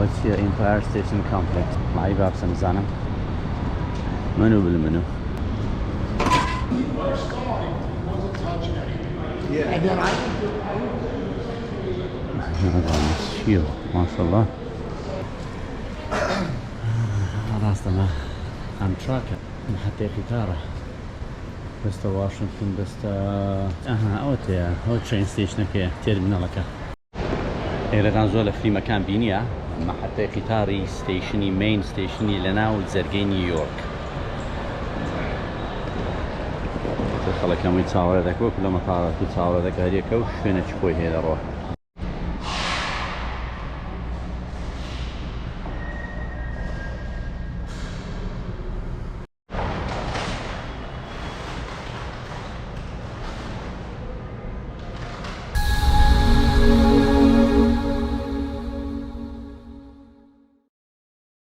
ئەوە چیە ئیمپایر ستیشن کۆمپلێکس مای بابسە نزانم منو بالمنو شيو ما شاء الله راست ما ام تراكر حتى قطاره بس واشنطن بس او ترين ستيشن كي تيرمينالك ايران زول في مكان بينيا ما حتى قطاري ستيشني مين ستيشني لناو زرقي نيويورك خلك كم يتصور هذاك وكل ما طارت يتصور هذاك هذيك وش فينا تشوي هذا روح